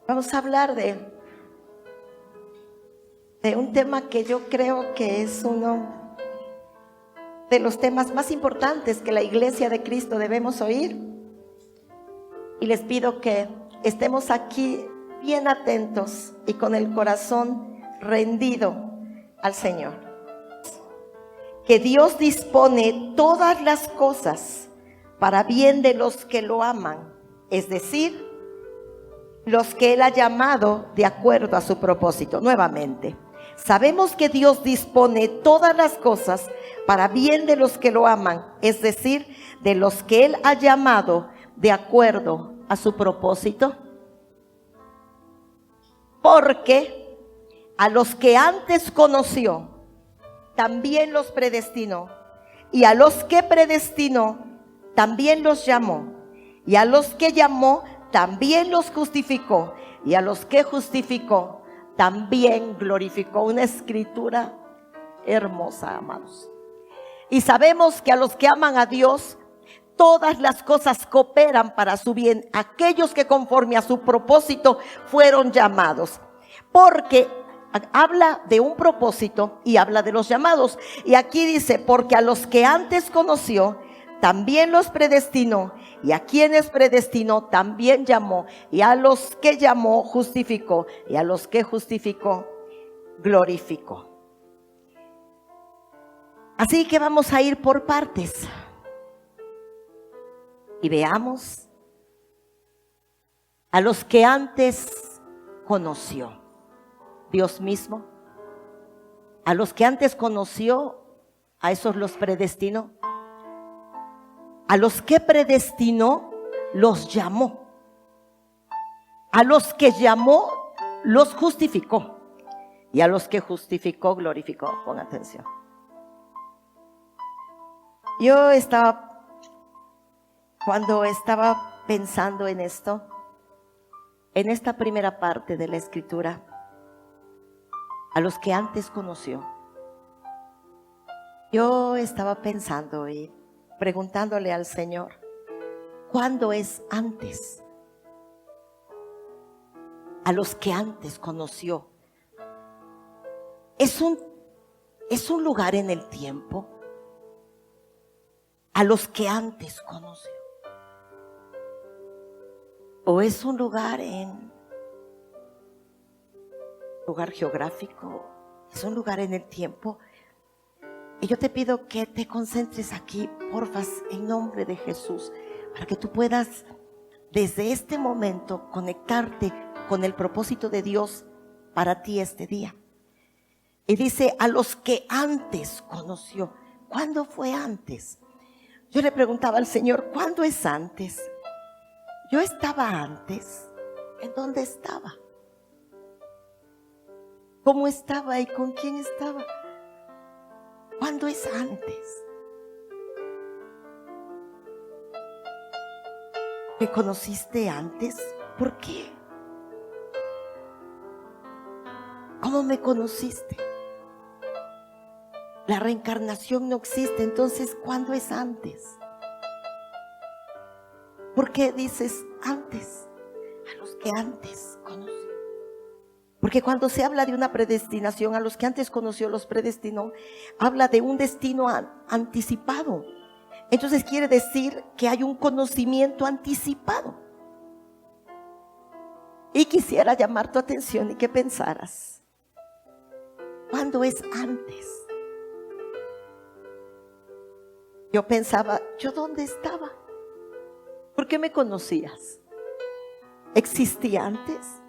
Vamos a hablar de un tema que yo creo que es uno de los temas más importantes que la Iglesia de Cristo debemos oír. Y les pido que estemos aquí bien atentos y con el corazón rendido al Señor. Que Dios dispone todas las cosas para bien de los que lo aman, es decir, los que Él ha llamado de acuerdo a su propósito. Nuevamente, sabemos que Dios dispone todas las cosas para bien de los que lo aman, es decir, de los que Él ha llamado de acuerdo a su propósito. Porque a los que antes conoció, también los predestinó. Y a los que predestinó, también los llamó. Y a los que llamó, también los justificó. Y a los que justificó, también glorificó. Una escritura hermosa, amados. Y sabemos que a los que aman a Dios, todas las cosas cooperan para su bien. Aquellos que conforme a su propósito fueron llamados. Porque habla de un propósito y habla de los llamados. Y aquí dice, porque a los que antes conoció, también los predestinó. Y a quienes predestinó, también llamó. Y a los que llamó, justificó. Y a los que justificó, glorificó. Así que vamos a ir por partes. Y veamos a los que antes conoció. Dios mismo. A los que antes conoció, a esos los predestinó. A los que predestinó, los llamó. A los que llamó, los justificó. Y a los que justificó, glorificó. Pon atención. Cuando estaba pensando en esto, en esta primera parte de la escritura, a los que antes conoció, yo estaba pensando y preguntándole al Señor, ¿cuándo es antes? A los que antes conoció. ¿Es un lugar en el tiempo? A los que antes conoció. ¿O es un lugar geográfico? ¿Es un lugar en el tiempo? Y yo te pido que te concentres aquí, porfas, en nombre de Jesús, para que tú puedas desde este momento conectarte con el propósito de Dios para ti este día. Y dice, a los que antes conoció. ¿Cuándo fue antes? Yo le preguntaba al Señor, ¿cuándo es antes? Yo estaba antes. ¿En dónde estaba? ¿Cómo estaba y con quién estaba? ¿Cuándo es antes? ¿Me conociste antes? ¿Por qué? ¿Cómo me conociste? La reencarnación no existe, entonces ¿cuándo es antes? ¿Por qué dices antes? A los que antes conoció. Porque cuando se habla de una predestinación, a los que antes conoció los predestinó, habla de un destino anticipado. Entonces quiere decir que hay un conocimiento anticipado. Y quisiera llamar tu atención y que pensaras, ¿cuándo es antes? Yo pensaba, ¿yo dónde estaba? ¿Por qué me conocías? ¿Existía antes?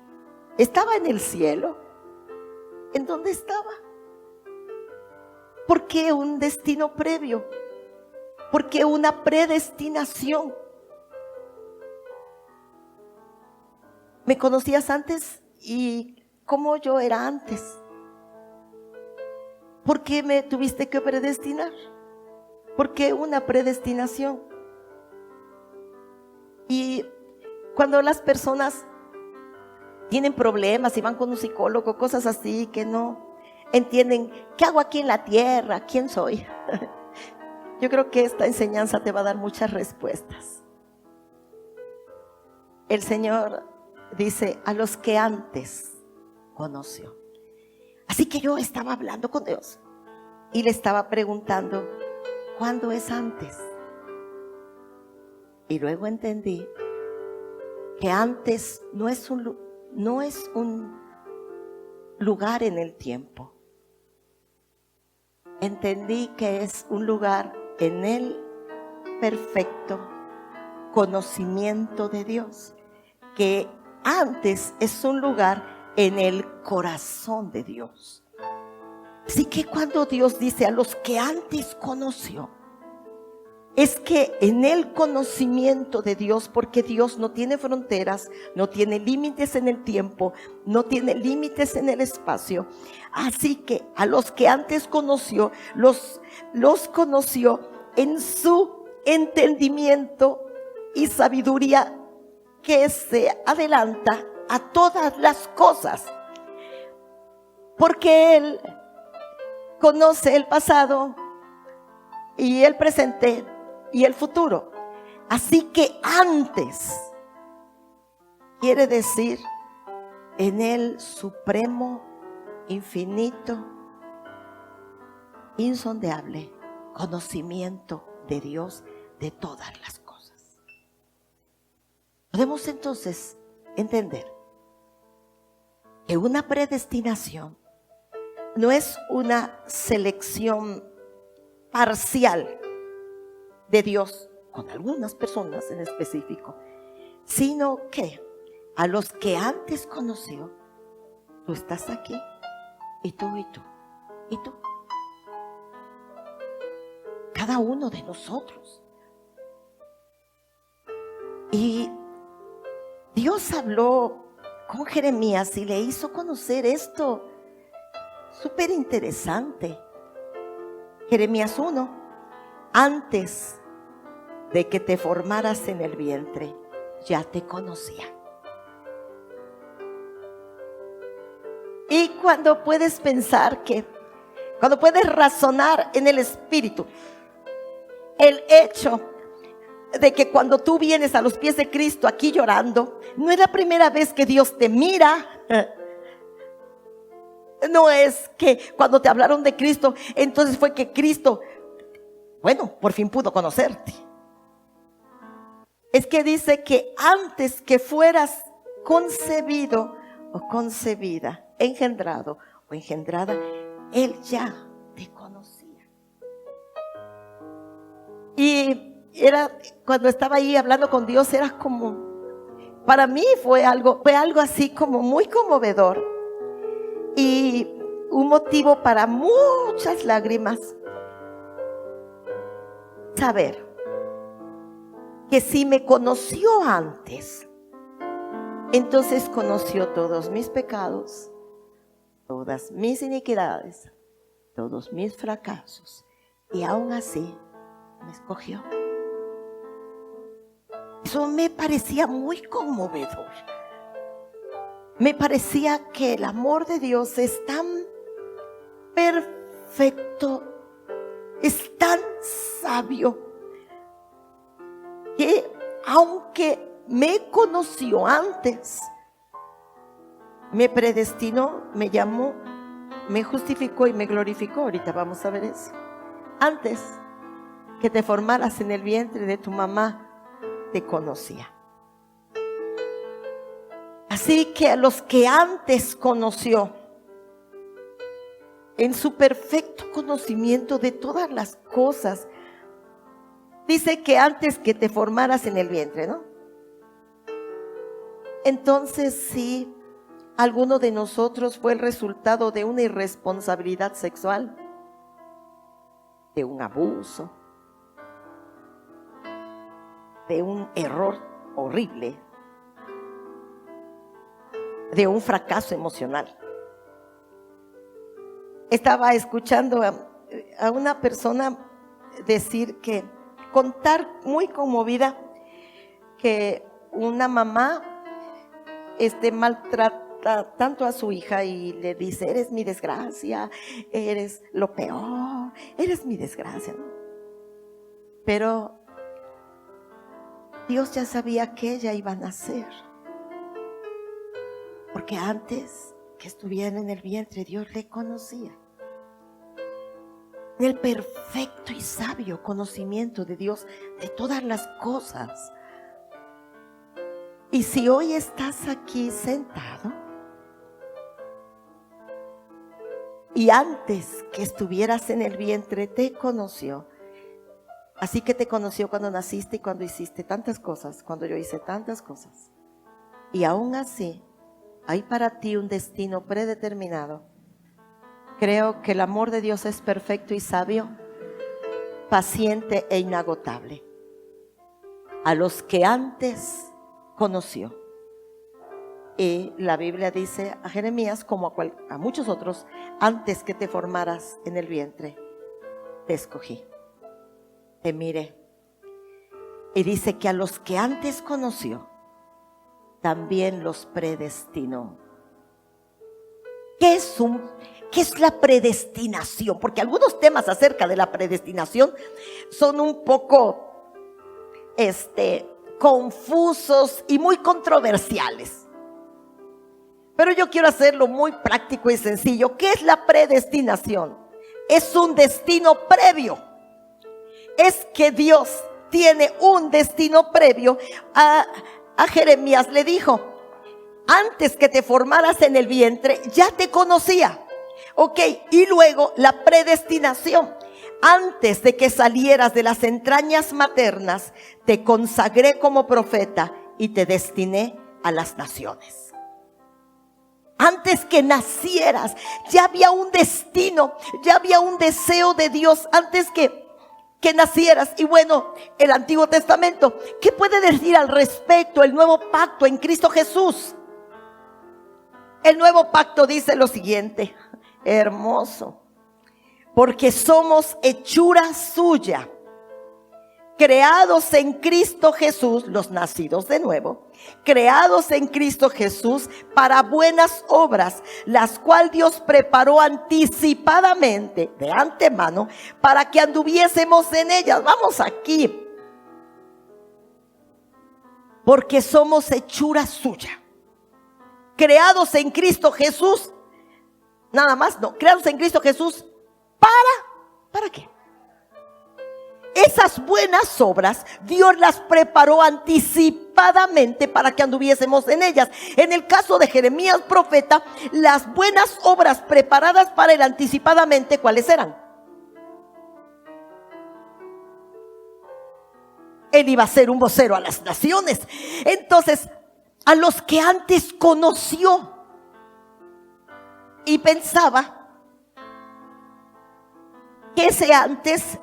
¿Estaba en el cielo? ¿En dónde estaba? ¿Por qué un destino previo? ¿Por qué una predestinación? ¿Me conocías antes? ¿Y cómo yo era antes? ¿Por qué me tuviste que predestinar? ¿Por qué una predestinación? Y cuando las personas tienen problemas y van con un psicólogo, cosas así que no entienden, ¿qué hago aquí en la tierra? ¿Quién soy? Yo creo que esta enseñanza te va a dar muchas respuestas. El Señor dice, a los que antes conoció. Así que yo estaba hablando con Dios y le estaba preguntando, ¿cuándo es antes? Y luego entendí que antes no es un lugar en el tiempo. Entendí que es un lugar en el perfecto conocimiento de Dios, que antes es un lugar en el corazón de Dios. Así que cuando Dios dice a los que antes conoció, es que en el conocimiento de Dios, porque Dios no tiene fronteras, no tiene límites en el tiempo, no tiene límites en el espacio. Así que a los que antes conoció, los conoció en su entendimiento y sabiduría que se adelanta a todas las cosas. Porque Él conoce el pasado y el presente y el futuro. Así que antes quiere decir en el supremo, infinito, insondable conocimiento de Dios de todas las cosas. Podemos entonces entender que una predestinación no es una selección parcial de Dios con algunas personas en específico, sino que a los que antes conoció, tú estás aquí, y tú, y tú, y tú. Cada uno de nosotros. Y Dios habló con Jeremías y le hizo conocer esto súper interesante. Jeremías 1, antes de que te formaras en el vientre, ya te conocía. Y cuando puedes pensar cuando puedes razonar en el espíritu, el hecho de que cuando tú vienes a los pies de Cristo aquí llorando, no es la primera vez que Dios te mira. No es que cuando te hablaron de Cristo, entonces fue que Cristo, por fin pudo conocerte. Es que dice que antes que fueras concebido o concebida, engendrado o engendrada, Él ya te conocía. Y cuando estaba ahí hablando con Dios, era como, para mí fue algo así como muy conmovedor. Y un motivo para muchas lágrimas. Saber que si me conoció antes, entonces conoció todos mis pecados, todas mis iniquidades, todos mis fracasos, y aún así me escogió. Eso me parecía muy conmovedor. Me parecía que el amor de Dios es tan perfecto, es tan sabio, que aunque me conoció antes, me predestinó, me llamó, me justificó y me glorificó. Ahorita vamos a ver eso. Antes que te formaras en el vientre de tu mamá, te conocía. Así que a los que antes conoció, en su perfecto conocimiento de todas las cosas, dice que antes que te formaras en el vientre, ¿no? Entonces, si alguno de nosotros fue el resultado de una irresponsabilidad sexual, de un abuso, de un error horrible, de un fracaso emocional. Estaba escuchando a una persona decir contar muy conmovida que una mamá maltrata tanto a su hija y le dice: eres mi desgracia, eres lo peor, eres mi desgracia, ¿no? Pero Dios ya sabía que ella iba a nacer. Porque antes que estuviera en el vientre, Dios le conocía. En el perfecto y sabio conocimiento de Dios de todas las cosas. Y si hoy estás aquí sentado y antes que estuvieras en el vientre te conoció, así que te conoció cuando naciste y cuando hiciste tantas cosas, cuando yo hice tantas cosas, y aún así hay para ti un destino predeterminado. Creo que el amor de Dios es perfecto y sabio, paciente e inagotable. A los que antes conoció. Y la Biblia dice a Jeremías, como a muchos otros, antes que te formaras en el vientre, te escogí, te miré. Y dice que a los que antes conoció, también los predestinó. ¿Qué es la predestinación? Porque algunos temas acerca de la predestinación son un poco confusos y muy controversiales. Pero yo quiero hacerlo muy práctico y sencillo. ¿Qué es la predestinación? Es un destino previo. Es que Dios tiene un destino previo. A Jeremías le dijo: antes que te formaras en el vientre, ya te conocía. Ok, y luego la predestinación. Antes de que salieras de las entrañas maternas, te consagré como profeta y te destiné a las naciones. Antes que nacieras, ya había un destino, ya había un deseo de Dios antes que nacieras. Y bueno, el Antiguo Testamento, ¿qué puede decir al respecto el nuevo pacto en Cristo Jesús? El nuevo pacto dice lo siguiente, hermoso: porque somos hechura suya, creados en Cristo Jesús, los nacidos de nuevo, creados en Cristo Jesús para buenas obras, las cuales Dios preparó anticipadamente, de antemano, para que anduviésemos en ellas. Vamos aquí. Porque somos hechura suya, creados en Cristo Jesús, nada más, no, creados en Cristo Jesús, ¿para qué? Esas buenas obras Dios las preparó anticipadamente para que anduviésemos en ellas. En el caso de Jeremías profeta, las buenas obras preparadas para él anticipadamente, ¿cuáles eran? Él iba a ser un vocero a las naciones. Entonces, a los que antes conoció, y pensaba que ese antes,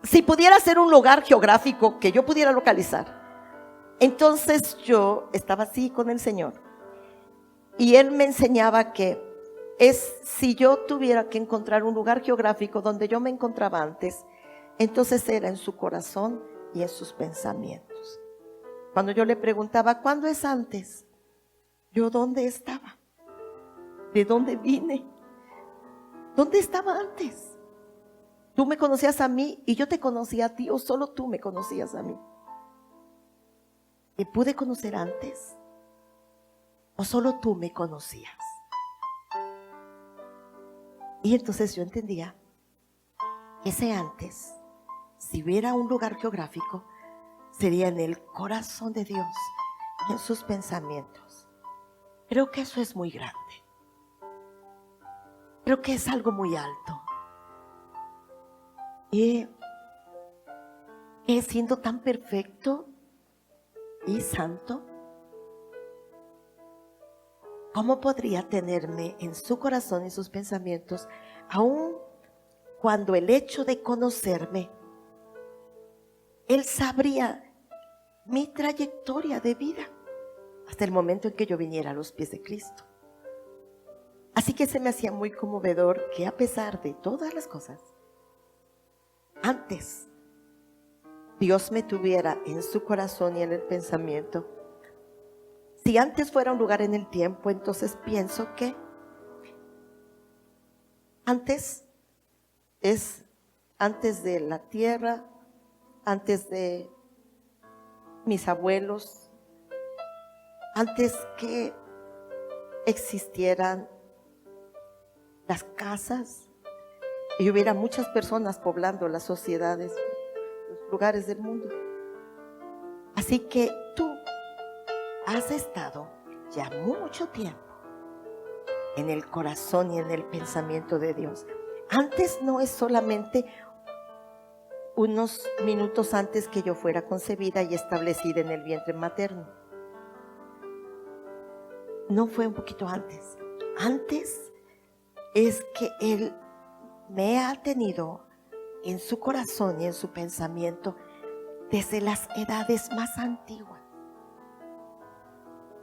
si pudiera ser un lugar geográfico que yo pudiera localizar, entonces yo estaba así con el Señor y Él me enseñaba que si yo tuviera que encontrar un lugar geográfico donde yo me encontraba antes, entonces era en su corazón y en sus pensamientos. Cuando yo le preguntaba, ¿cuándo es antes? ¿Yo dónde estaba? ¿De dónde vine? ¿Dónde estaba antes? ¿Tú me conocías a mí y yo te conocía a ti, o solo tú me conocías a mí? ¿Te pude conocer antes o solo tú me conocías? Y entonces yo entendía que ese antes, si hubiera un lugar geográfico, sería en el corazón de Dios, en sus pensamientos. Creo que eso es muy grande. Creo que es algo muy alto. Y siendo tan perfecto y santo, ¿cómo podría tenerme en su corazón y sus pensamientos, aun cuando el hecho de conocerme, Él sabría mi trayectoria de vida hasta el momento en que yo viniera a los pies de Cristo? Así que se me hacía muy conmovedor que, a pesar de todas las cosas, antes Dios me tuviera en su corazón y en el pensamiento. Si antes fuera un lugar en el tiempo, entonces pienso que antes es antes de la tierra, antes de mis abuelos, antes que existieran las casas y hubiera muchas personas poblando las sociedades, los lugares del mundo. Así que tú has estado ya mucho tiempo en el corazón y en el pensamiento de Dios. Antes no es solamente unos minutos antes que yo fuera concebida y establecida en el vientre materno. No fue un poquito antes. Antes es que Él me ha tenido en su corazón y en su pensamiento desde las edades más antiguas.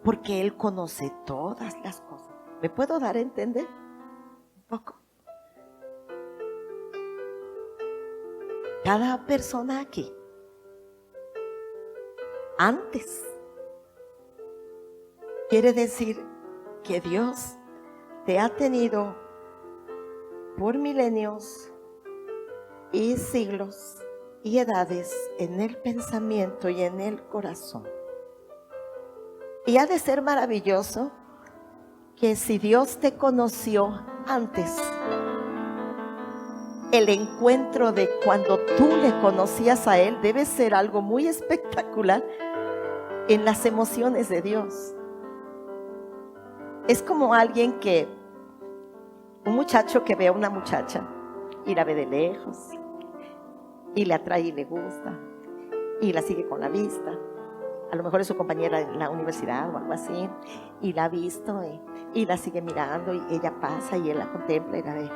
Porque Él conoce todas las cosas. ¿Me puedo dar a entender un poco? Cada persona aquí, antes, quiere decir que Dios te ha tenido por milenios y siglos y edades en el pensamiento y en el corazón. Y ha de ser maravilloso que si Dios te conoció antes, el encuentro de cuando tú le conocías a Él debe ser algo muy espectacular en las emociones de Dios. Es como un muchacho que ve a una muchacha y la ve de lejos y le atrae y le gusta y la sigue con la vista. A lo mejor es su compañera en la universidad o algo así, y la ha visto y la sigue mirando, y ella pasa y él la contempla y la ve.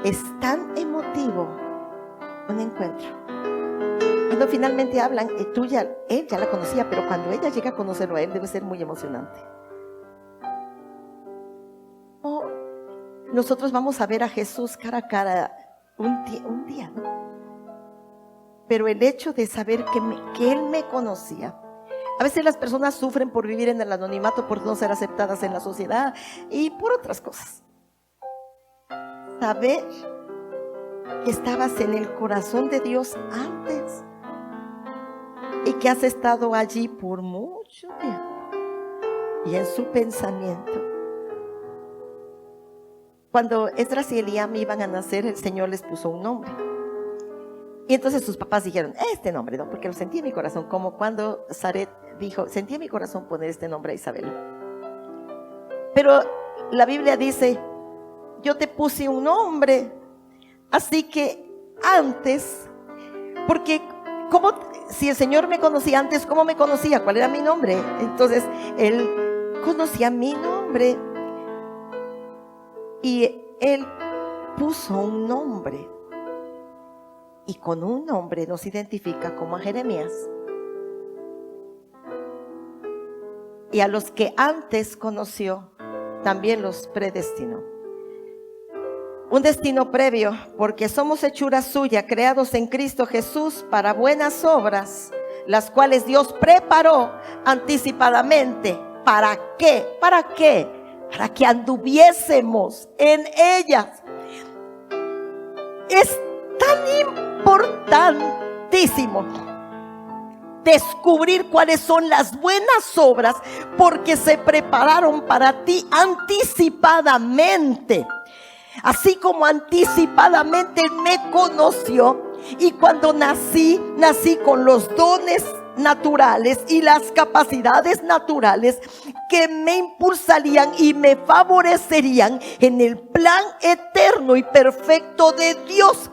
Es tan emotivo un encuentro. Cuando finalmente hablan, él ya la conocía, pero cuando ella llega a conocerlo a él, debe ser muy emocionante. Nosotros vamos a ver a Jesús cara a cara un día, ¿no? Pero el hecho de saber que Él me conocía. A veces las personas sufren por vivir en el anonimato, por no ser aceptadas en la sociedad y por otras cosas. Saber que estabas en el corazón de Dios antes y que has estado allí por mucho tiempo y en su pensamiento. Cuando Esdras y Eliam iban a nacer, el Señor les puso un nombre. Y entonces sus papás dijeron, este nombre, ¿no? Porque lo sentí en mi corazón, como cuando Zaret dijo, sentí en mi corazón poner este nombre a Isabel. Pero la Biblia dice, yo te puse un nombre, así que antes, porque si el Señor me conocía antes, ¿cómo me conocía? ¿Cuál era mi nombre? Entonces, Él conocía mi nombre y Él puso un nombre. Y con un nombre nos identifica como a Jeremías. Y a los que antes conoció, también los predestinó. Un destino previo, porque somos hechura suya, creados en Cristo Jesús para buenas obras, las cuales Dios preparó anticipadamente. ¿Para qué? ¿Para qué? Para que anduviésemos en ellas. Es tan importantísimo descubrir cuáles son las buenas obras, porque se prepararon para ti anticipadamente. Así como anticipadamente Él me conoció, y cuando nací con los dones naturales y las capacidades naturales que me impulsarían y me favorecerían en el plan eterno y perfecto de Dios.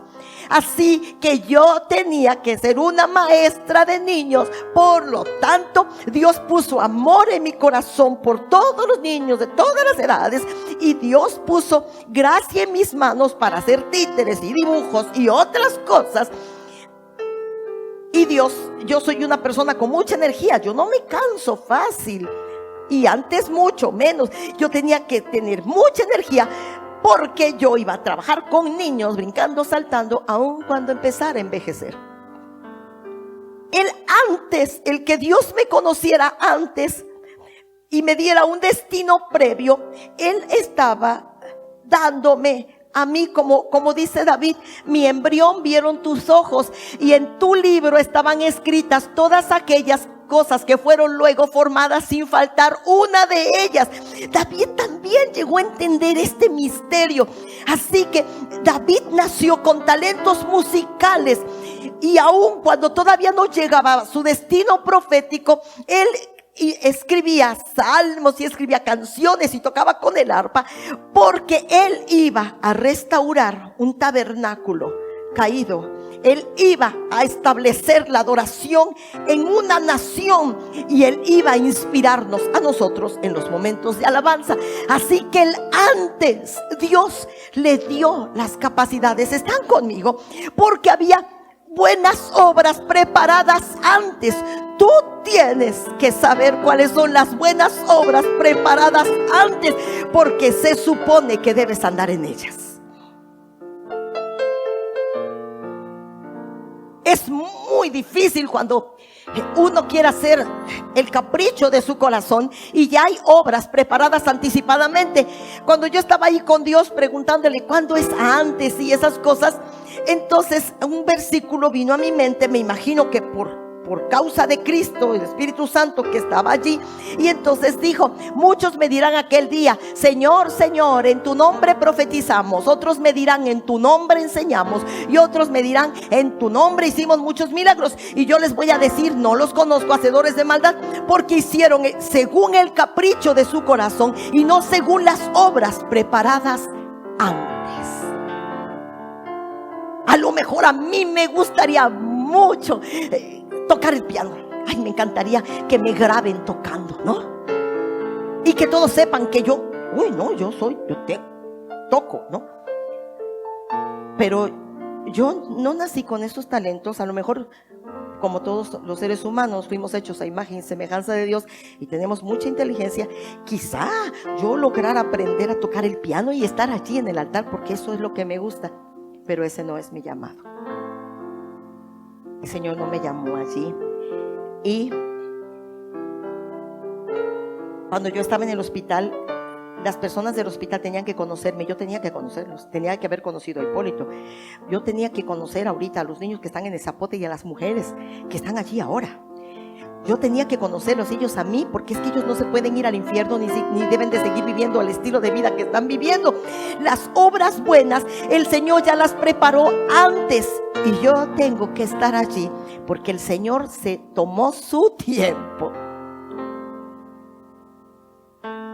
Así que yo tenía que ser una maestra de niños. Por lo tanto, Dios puso amor en mi corazón por todos los niños de todas las edades. Y Dios puso gracia en mis manos para hacer títeres y dibujos y otras cosas. Y yo soy una persona con mucha energía. Yo no me canso fácil. Y antes mucho menos. Yo tenía que tener mucha energía, porque yo iba a trabajar con niños brincando, saltando, aun cuando empezara a envejecer. El que Dios me conociera antes y me diera un destino previo, Él estaba dándome a mí, como dice David, mi embrión vieron tus ojos, y en tu libro estaban escritas todas aquellas cosas que fueron luego formadas sin faltar una de ellas. David también llegó a entender este misterio. Así que David nació con talentos musicales, y aun cuando todavía no llegaba a su destino profético, él escribía salmos y escribía canciones y tocaba con el arpa, porque él iba a restaurar un tabernáculo caído. Él iba a establecer la adoración en una nación, y él iba a inspirarnos a nosotros en los momentos de alabanza. Así que él antes, Dios le dio las capacidades. ¿Están conmigo? Porque había buenas obras preparadas antes. Tú tienes que saber cuáles son las buenas obras preparadas antes, porque se supone que debes andar en ellas. Es muy difícil cuando uno quiere hacer el capricho de su corazón y ya hay obras preparadas anticipadamente. Cuando yo estaba ahí con Dios preguntándole cuándo es antes y esas cosas, entonces un versículo vino a mi mente. Me imagino que por causa de Cristo, el Espíritu Santo que estaba allí. Y entonces dijo: muchos me dirán aquel día: Señor, Señor, en tu nombre profetizamos. Otros me dirán: en tu nombre enseñamos. Y otros me dirán: en tu nombre hicimos muchos milagros. Y yo les voy a decir: no los conozco, hacedores de maldad, porque hicieron según el capricho de su corazón y no según las obras preparadas antes. A lo mejor a mí me gustaría mucho tocar el piano. Ay, me encantaría que me graben tocando, ¿no? Y que todos sepan que yo toco, ¿no? Pero yo no nací con estos talentos. A lo mejor, como todos los seres humanos, fuimos hechos a imagen y semejanza de Dios y tenemos mucha inteligencia. Quizá yo lograra aprender a tocar el piano y estar allí en el altar, porque eso es lo que me gusta. Pero ese no es mi llamado. El Señor no me llamó allí. Y cuando yo estaba en el hospital, las personas del hospital tenían que conocerme. Yo tenía que conocerlos. Tenía que haber conocido a Hipólito. Yo tenía que conocer ahorita a los niños que están en el Zapote y a las mujeres que están allí ahora. Yo tenía que conocerlos, ellos a mí, porque es que ellos no se pueden ir al infierno ni deben de seguir viviendo el estilo de vida que están viviendo. Las obras buenas el Señor ya las preparó antes, y yo tengo que estar allí porque el Señor se tomó su tiempo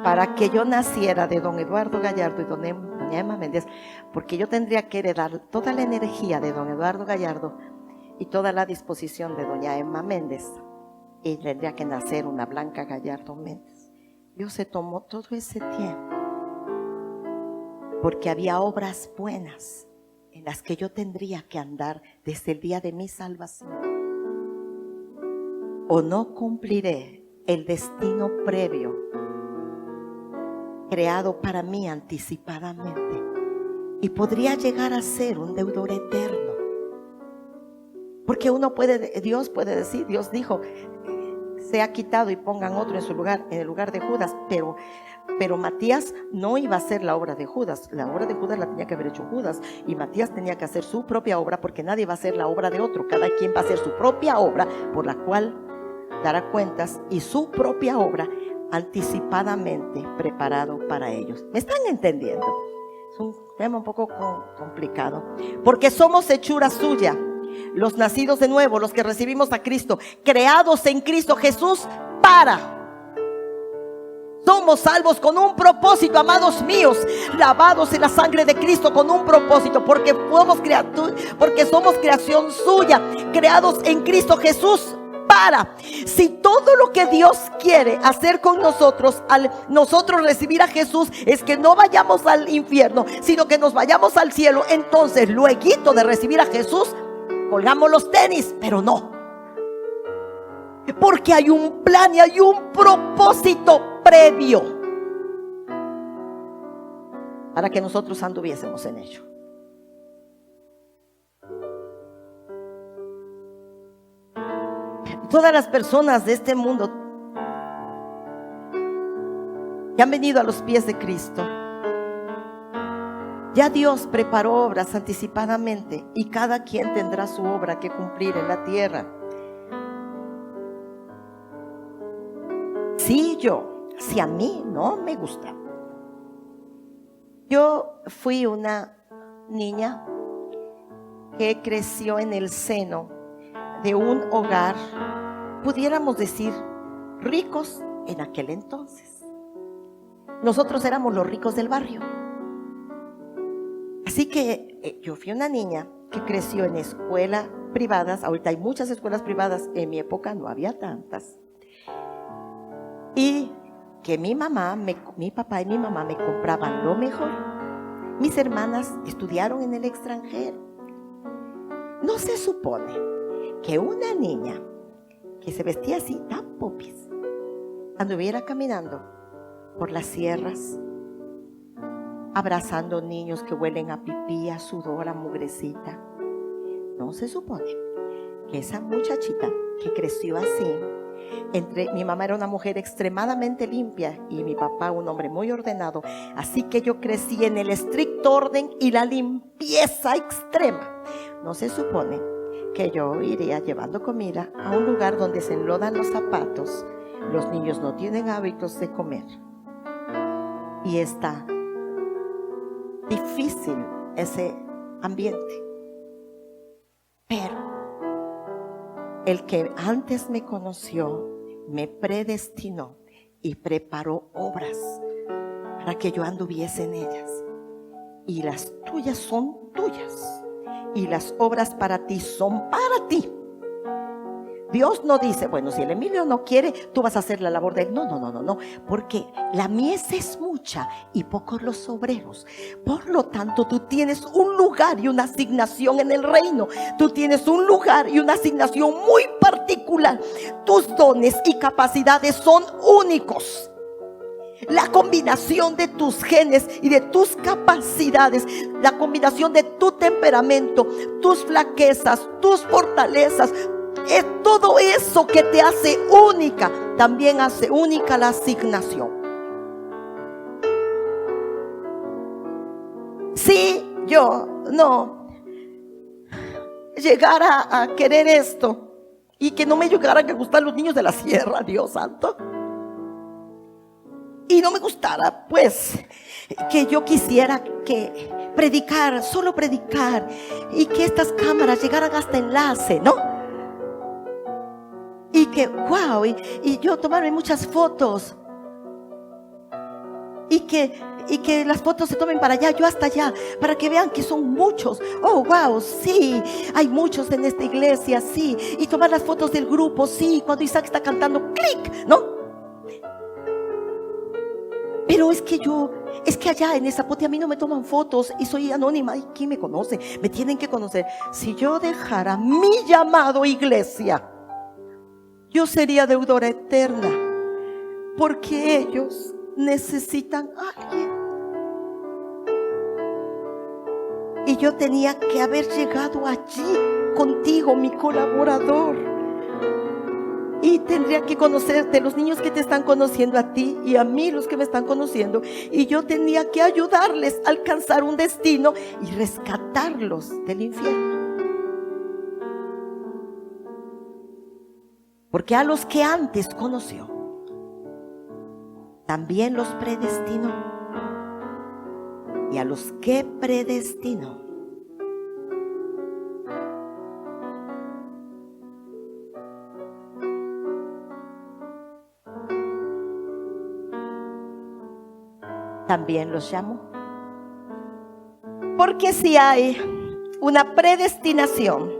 para que yo naciera de don Eduardo Gallardo y doña Emma Méndez, porque yo tendría que heredar toda la energía de don Eduardo Gallardo y toda la disposición de doña Emma Méndez. Y tendría que nacer una Blanca Gallardo Méndez. Dios se tomó todo ese tiempo porque había obras buenas en las que yo tendría que andar desde el día de mi salvación. O no cumpliré el destino previo creado para mí anticipadamente, y podría llegar a ser un deudor eterno. Porque Dios puede decir, Dios dijo: sea quitado y pongan otro en su lugar, en el lugar de Judas. Pero Matías no iba a hacer la obra de Judas. La obra de Judas la tenía que haber hecho Judas, y Matías tenía que hacer su propia obra, porque nadie va a hacer la obra de otro. Cada quien va a hacer su propia obra, por la cual dará cuentas, y su propia obra anticipadamente preparado para ellos. ¿Me están entendiendo? Es un tema un poco complicado, porque somos hechura suya, los nacidos de nuevo, los que recibimos a Cristo, creados en Cristo Jesús somos salvos con un propósito, amados míos, lavados en la sangre de Cristo con un propósito, porque somos creación suya, creados en Cristo Jesús si todo lo que Dios quiere hacer con nosotros, al nosotros recibir a Jesús, es que no vayamos al infierno, sino que nos vayamos al cielo. Entonces, lueguito de recibir a Jesús, colgamos los tenis, pero no, porque hay un plan y hay un propósito previo para que nosotros anduviésemos en ello. Todas las personas de este mundo que han venido a los pies de Cristo, ya Dios preparó obras anticipadamente, y cada quien tendrá su obra que cumplir en la tierra. si a mí no me gusta. Yo fui una niña que creció en el seno de un hogar, pudiéramos decir, ricos en aquel entonces. Nosotros éramos los ricos del barrio. Así que yo fui una niña que creció en escuelas privadas. Ahorita hay muchas escuelas privadas, en mi época no había tantas. Y que mi papá y mi mamá me compraban lo mejor. Mis hermanas estudiaron en el extranjero. No se supone que una niña que se vestía así tan popis anduviera caminando por las sierras, abrazando niños que huelen a pipí, a sudor, a mugrecita. No se supone que esa muchachita que creció así, mi mamá era una mujer extremadamente limpia y mi papá un hombre muy ordenado, así que yo crecí en el estricto orden y la limpieza extrema. No se supone que yo iría llevando comida a un lugar donde se enlodan los zapatos. Los niños no tienen hábitos de comer y está difícil ese ambiente. Pero el que antes me conoció, me predestinó y preparó obras para que yo anduviese en ellas. Y las tuyas son tuyas. Y las obras para ti son para ti. Dios no dice, bueno, si el Emilio no quiere, tú vas a hacer la labor de él. No, porque la mies es mucha y pocos los obreros. Por lo tanto, tú tienes un lugar y una asignación en el reino. Tú tienes un lugar y una asignación muy particular. Tus dones y capacidades son únicos. La combinación de tus genes y de tus capacidades, la combinación de tu temperamento, tus flaquezas, tus fortalezas, es todo eso que te hace única. También hace única la asignación. Si yo no llegara a querer esto y que no me llegaran a gustar los niños de la sierra, Dios santo, y no me gustara, pues, que yo quisiera que predicar, solo predicar, y que estas cámaras llegaran hasta enlace, ¿no? Y que, wow, y yo tomarme muchas fotos. Y que las fotos se tomen para allá, yo hasta allá, para que vean que son muchos. Oh, wow, sí, hay muchos en esta iglesia, sí. Y tomar las fotos del grupo, sí, cuando Isaac está cantando, clic, ¿no? Pero es que allá en esa Zapote a mí no me toman fotos y soy anónima. ¿Y quién me conoce? Me tienen que conocer. Si yo dejara mi llamado iglesia, yo sería deudora eterna, porque ellos necesitan a alguien. Y yo tenía que haber llegado allí contigo, mi colaborador. Y tendría que conocerte, los niños que te están conociendo a ti y a mí los que me están conociendo. Y yo tenía que ayudarles a alcanzar un destino y rescatarlos del infierno. Porque a los que antes conoció, también los predestinó. Y a los que predestinó, también los llamó. Porque si hay una predestinación,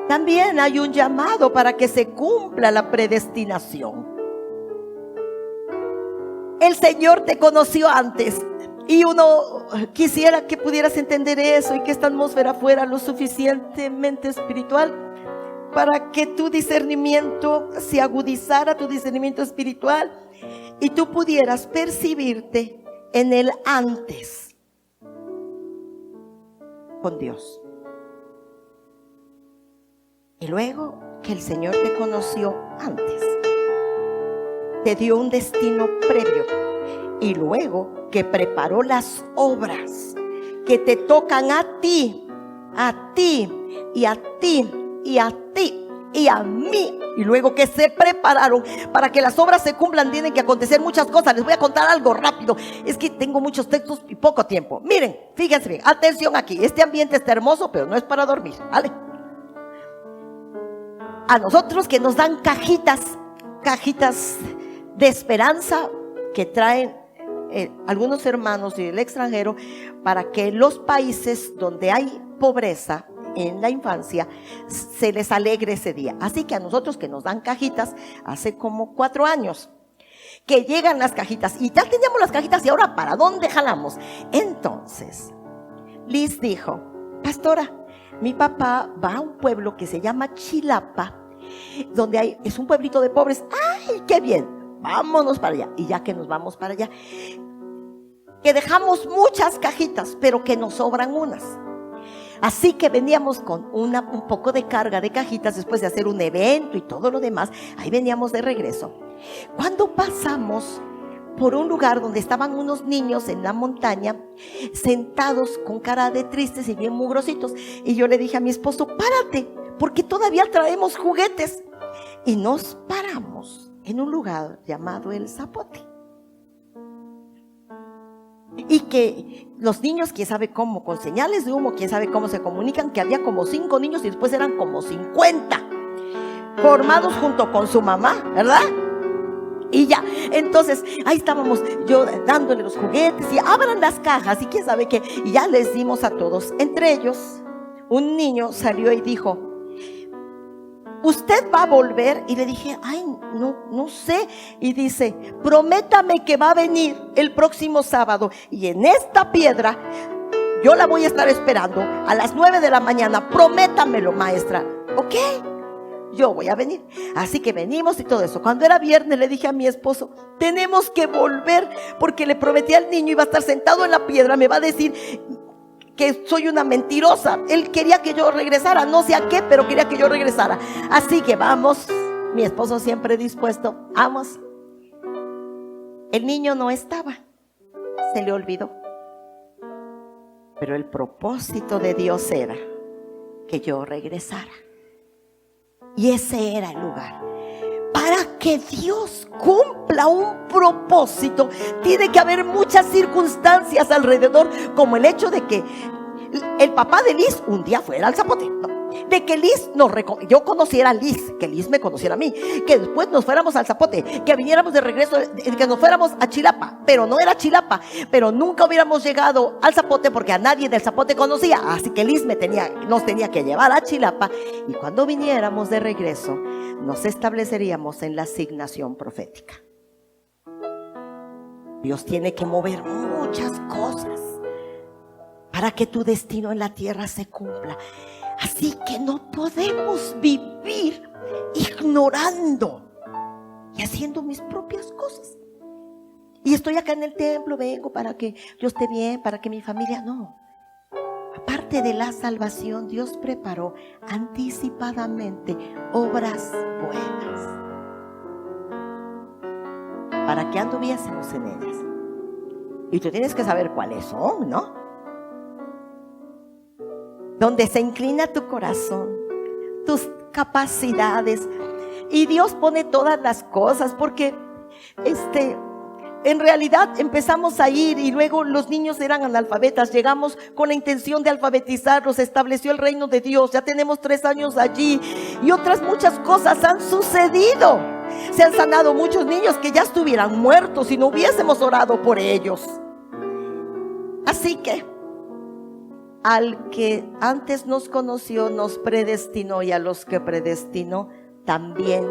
también hay un llamado para que se cumpla la predestinación. El Señor te conoció antes y uno quisiera que pudieras entender eso y que esta atmósfera fuera lo suficientemente espiritual para que tu discernimiento se agudizara, tu discernimiento espiritual, y tú pudieras percibirte en el antes con Dios. Y luego que el Señor te conoció antes, te dio un destino previo, y luego que preparó las obras que te tocan a ti y a ti y a ti y a mí. Y luego que se prepararon para que las obras se cumplan, tienen que acontecer muchas cosas. Les voy a contar algo rápido. Es que tengo muchos textos y poco tiempo. Miren, fíjense bien, atención aquí. Este ambiente está hermoso, pero no es para dormir, ¿vale? A nosotros que nos dan cajitas de esperanza que traen algunos hermanos del extranjero, para que los países donde hay pobreza en la infancia se les alegre ese día. Así que a nosotros que nos dan cajitas hace como 4 años que llegan las cajitas, y ya teníamos las cajitas, y ahora ¿para dónde jalamos? Entonces Liz dijo: pastora, mi papá va a un pueblo que se llama Chilapa, donde es un pueblito de pobres. ¡Ay, qué bien! Vámonos para allá. Y ya que nos vamos para allá, que dejamos muchas cajitas, pero que nos sobran unas. Así que veníamos con un poco de carga de cajitas después de hacer un evento y todo lo demás. Ahí veníamos de regreso. Cuando pasamos por un lugar donde estaban unos niños en la montaña, sentados con cara de tristes y bien mugrositos, y yo le dije a mi esposo: párate, porque todavía traemos juguetes. Y nos paramos en un lugar llamado El Zapote. Y que los niños, quién sabe cómo, con señales de humo, quién sabe cómo se comunican, que había como 5 niños y después eran como 50 formados junto con su mamá, ¿verdad? Y ya, entonces ahí estábamos yo dándole los juguetes y abran las cajas y quién sabe qué, y ya les dimos a todos. Entre ellos un niño salió y dijo: ¿usted va a volver? Y le dije: ay, no sé. Y dice: prométame que va a venir el próximo sábado, y en esta piedra yo la voy a estar esperando a las 9 de la mañana. Prométamelo, maestra. Ok, yo voy a venir. Así que venimos y todo eso. Cuando era viernes le dije a mi esposo: tenemos que volver, porque le prometí al niño, iba a estar sentado en la piedra, me va a decir que soy una mentirosa. Él quería que yo regresara, no sé a qué, pero quería que yo regresara. Así que vamos, mi esposo siempre dispuesto, vamos. El niño no estaba, se le olvidó. Pero el propósito de Dios era que yo regresara. Y ese era el lugar. Para que Dios cumpla un propósito, tiene que haber muchas circunstancias alrededor, como el hecho de que el papá de Liz un día fuera al Zapote, ¿no? De que Liz yo conociera a Liz, que Liz me conociera a mí, que después nos fuéramos al Zapote, que viniéramos de regreso, que nos fuéramos a Chilapa, pero no era Chilapa, pero nunca hubiéramos llegado al Zapote porque a nadie del Zapote conocía. Así que Liz nos tenía que llevar a Chilapa, y cuando viniéramos de regreso nos estableceríamos en la asignación profética. Dios tiene que mover muchas cosas para que tu destino en la tierra se cumpla. Así que no podemos vivir ignorando y haciendo mis propias cosas. Y estoy acá en el templo, vengo para que yo esté bien, para que mi familia, no. Aparte de la salvación, Dios preparó anticipadamente obras buenas para que anduviésemos en ellas. Y tú tienes que saber cuáles son, ¿no? Donde se inclina tu corazón, tus capacidades, y Dios pone todas las cosas, porque en realidad empezamos a ir, y luego los niños eran analfabetas. Llegamos con la intención de alfabetizarlos, estableció el reino de Dios, ya tenemos 3 años allí, y otras muchas cosas han sucedido. Se han sanado muchos niños que ya estuvieran muertos si no hubiésemos orado por ellos. Así que al que antes nos conoció, nos predestinó, y a los que predestinó también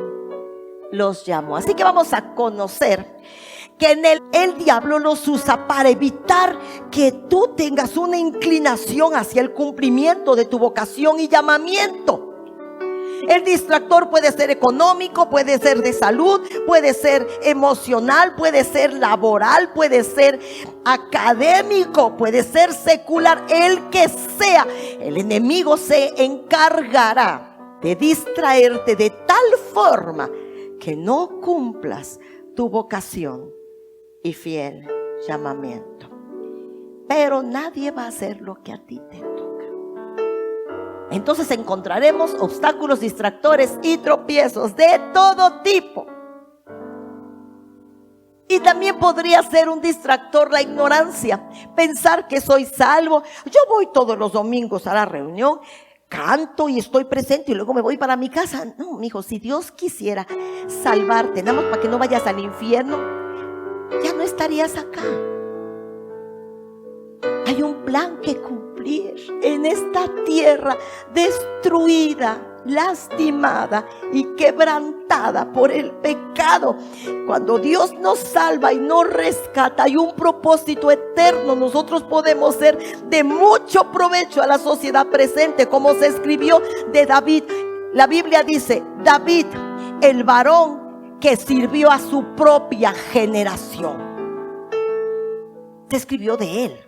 los llamó. Así que vamos a conocer que en el diablo los usa para evitar que tú tengas una inclinación hacia el cumplimiento de tu vocación y llamamiento. El distractor puede ser económico, puede ser de salud, puede ser emocional, puede ser laboral, puede ser académico, puede ser secular, el que sea. El enemigo se encargará de distraerte de tal forma que no cumplas tu vocación y fiel llamamiento. Pero nadie va a hacer lo que a ti te toca. entonces encontraremos obstáculos, distractores y tropiezos de todo tipo. Y también podría ser un distractor la ignorancia, pensar que soy salvo. Yo voy todos los domingos a la reunión, canto y estoy presente y luego me voy para mi casa. No, mijo, si Dios quisiera salvarte, nada más para que no vayas al infierno, ya no estarías acá. Hay un plan que cumplir en esta tierra destruida, lastimada y quebrantada por el pecado. Cuando Dios nos salva y nos rescata, hay un propósito eterno. Nosotros podemos ser de mucho provecho a la sociedad presente, como se escribió de David. La Biblia dice: David, el varón que sirvió a su propia generación. Se escribió de él.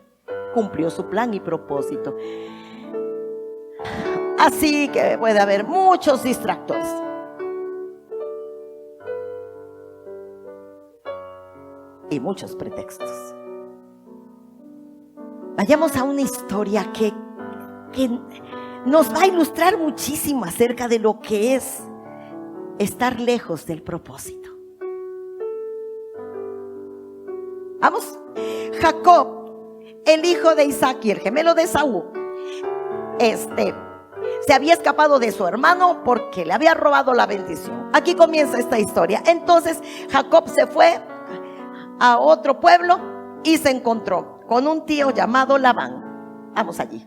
Cumplió su plan y propósito. Así que puede haber muchos distractores. Y muchos pretextos. Vayamos a una historia que nos va a ilustrar muchísimo acerca de lo que es estar lejos del propósito. Vamos. Jacob, el hijo de Isaac y el gemelo de Esaú, se había escapado de su hermano porque le había robado la bendición. Aquí comienza esta historia. Entonces Jacob se fue a otro pueblo y se encontró con un tío llamado Labán. Vamos allí.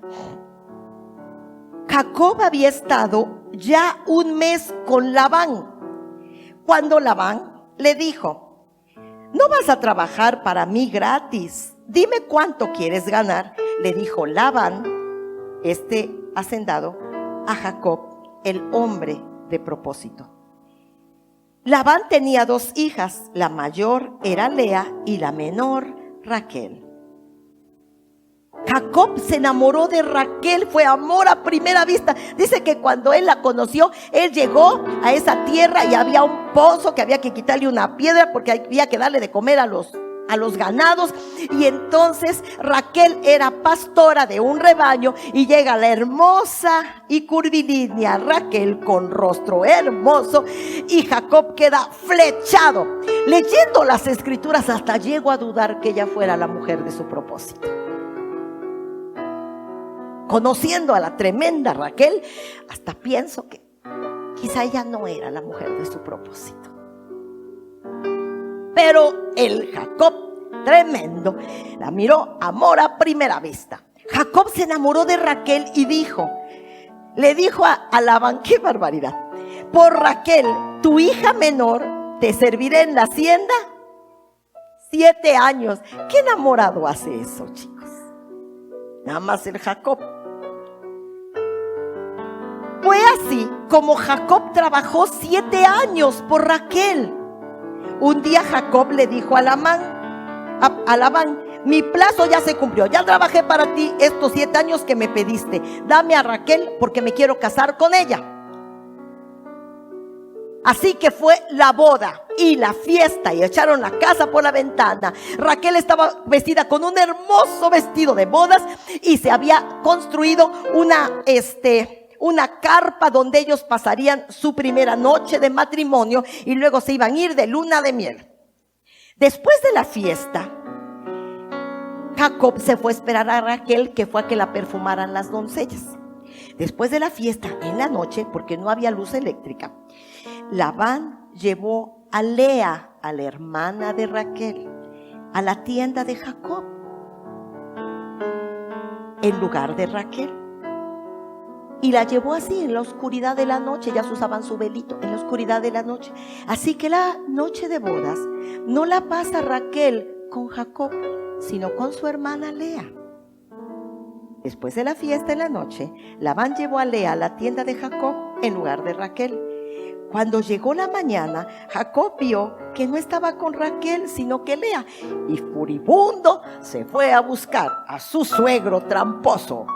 Jacob había estado ya un mes con Labán, cuando Labán le dijo: ¿no vas a trabajar para mí gratis? Dime cuánto quieres ganar. Le dijo Labán, hacendado, a Jacob, el hombre de propósito. Labán tenía 2 hijas. La mayor era Lea y la menor Raquel. Jacob se enamoró de Raquel, fue amor a primera vista. Dice que cuando él la conoció, él llegó a esa tierra y había un pozo que había que quitarle una piedra porque había que darle de comer a los ganados. Y entonces Raquel era pastora de un rebaño y llega la hermosa y curvilínea Raquel con rostro hermoso, y Jacob queda flechado. Leyendo las escrituras hasta llegó a dudar que ella fuera la mujer de su propósito. Conociendo a la tremenda Raquel, hasta pienso que quizá ella no era la mujer de su propósito. Pero el Jacob tremendo la miró, amor a primera vista. Jacob se enamoró de Raquel y le dijo a Labán: qué barbaridad, por Raquel, tu hija menor, te serviré en la hacienda 7 años. ¿Qué enamorado hace eso, chicos? Nada más el Jacob. Fue así como Jacob trabajó 7 años por Raquel. Un día Jacob le dijo a Labán: mi plazo ya se cumplió, ya trabajé para ti estos 7 años que me pediste. Dame a Raquel porque me quiero casar con ella. Así que fue la boda y la fiesta y echaron la casa por la ventana. Raquel estaba vestida con un hermoso vestido de bodas y se había construido una carpa donde ellos pasarían su primera noche de matrimonio y luego se iban a ir de luna de miel. Después de la fiesta, Jacob se fue a esperar a Raquel, que fue a que la perfumaran las doncellas. Después de la fiesta, en la noche, porque no había luz eléctrica, Labán llevó a Lea, a la hermana de Raquel, a la tienda de Jacob en lugar de Raquel. Y la llevó así en la oscuridad de la noche. Ya usaban su velito en la oscuridad de la noche. Así que la noche de bodas no la pasa Raquel con Jacob, sino con su hermana Lea. Después de la fiesta en la noche, Labán llevó a Lea a la tienda de Jacob en lugar de Raquel. Cuando llegó la mañana, Jacob vio que no estaba con Raquel, sino que Lea, y furibundo se fue a buscar a su suegro tramposo.